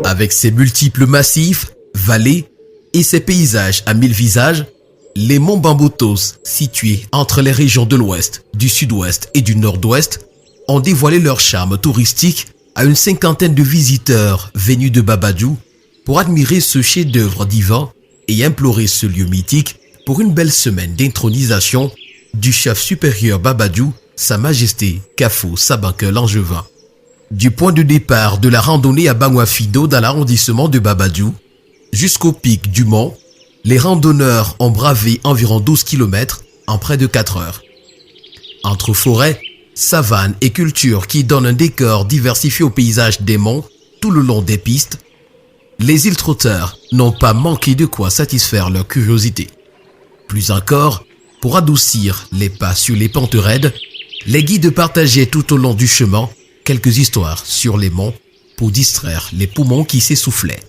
Avec ses multiples massifs, vallées et ses paysages à mille visages, les monts Bambotos, situés entre les régions de l'Ouest, du Sud-Ouest et du Nord-Ouest, ont dévoilé leur charme touristique à une cinquantaine de visiteurs venus de Babadjou pour admirer ce chef-d'œuvre divin et implorer ce lieu mythique pour une belle semaine d'intronisation du chef supérieur Babadjou, Sa Majesté Kafou Sabanke Langevin. Du point de départ de la randonnée à Bangwafido dans l'arrondissement de Babadjou jusqu'au pic du mont, les randonneurs ont bravé environ 12 km en près de 4 heures. Entre forêts, savanes et cultures qui donnent un décor diversifié au paysage des monts tout le long des pistes, les îles-trotteurs n'ont pas manqué de quoi satisfaire leur curiosité. Plus encore, pour adoucir les pas sur les pentes raides, les guides partageaient tout au long du chemin quelques histoires sur les monts pour distraire les poumons qui s'essoufflaient.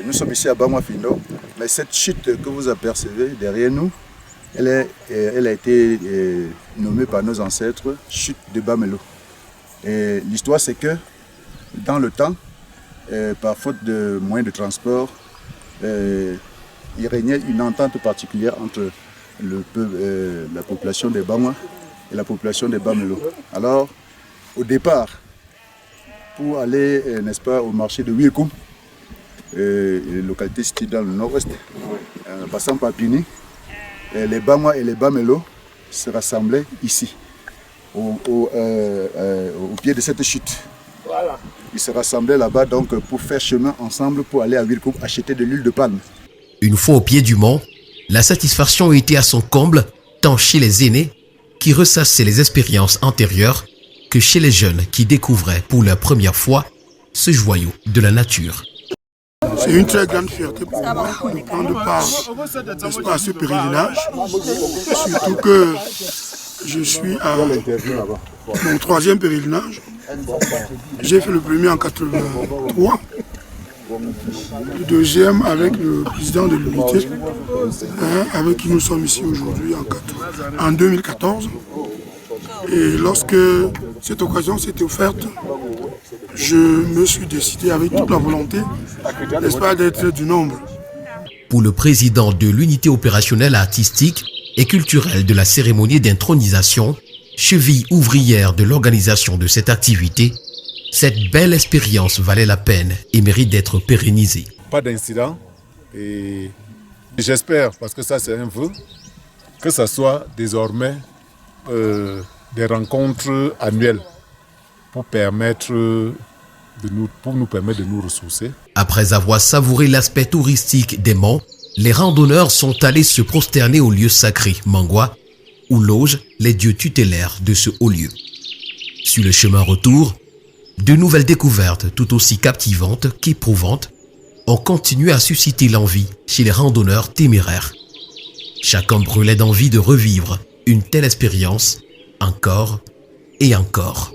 Nous sommes ici à Bangwafindo, mais cette chute que vous apercevez derrière nous, elle a été nommée par nos ancêtres chute de Bamelo. L'histoire c'est que dans le temps, par faute de moyens de transport, il régnait une entente particulière entre la population des Bangwa et la population des Bamelo. Alors, au départ, pour aller, n'est-ce pas, au marché de Wilkoum, localité située dans le nord-ouest, en passant par Pini, les Bangwa et les Bamelo se rassemblaient ici, au pied de cette chute. Voilà. Ils se rassemblaient là-bas donc pour faire chemin ensemble pour aller à Wilkoum acheter de l'huile de palme. Une fois au pied du mont, la satisfaction était à son comble tant chez les aînés qui ressassaient les expériences antérieures que chez les jeunes qui découvraient pour la première fois ce joyau de la nature. C'est une très grande fierté pour moi de prendre part à ce pèlerinage, surtout que je suis à mon 3e pèlerinage. J'ai fait le premier en 83, le deuxième avec le président de l'unité, avec qui nous sommes ici aujourd'hui en 2014. Et lorsque cette occasion s'était offerte, je me suis décidé avec toute la volonté, n'est-ce pas, d'être du nombre. Pour le président de l'unité opérationnelle artistique et culturelle de la cérémonie d'intronisation, cheville ouvrière de l'organisation de cette activité, cette belle expérience valait la peine et mérite d'être pérennisée. Pas d'incident et j'espère, parce que ça c'est un vœu, que ça soit désormais des rencontres annuelles pour nous permettre de nous ressourcer. Après avoir savouré l'aspect touristique des monts, les randonneurs sont allés se prosterner au lieu sacré Mangwa, où logent les dieux tutélaires de ce haut lieu. Sur le chemin retour, de nouvelles découvertes tout aussi captivantes qu'éprouvantes ont continué à susciter l'envie chez les randonneurs téméraires. Chacun brûlait d'envie de revivre une telle expérience encore et encore.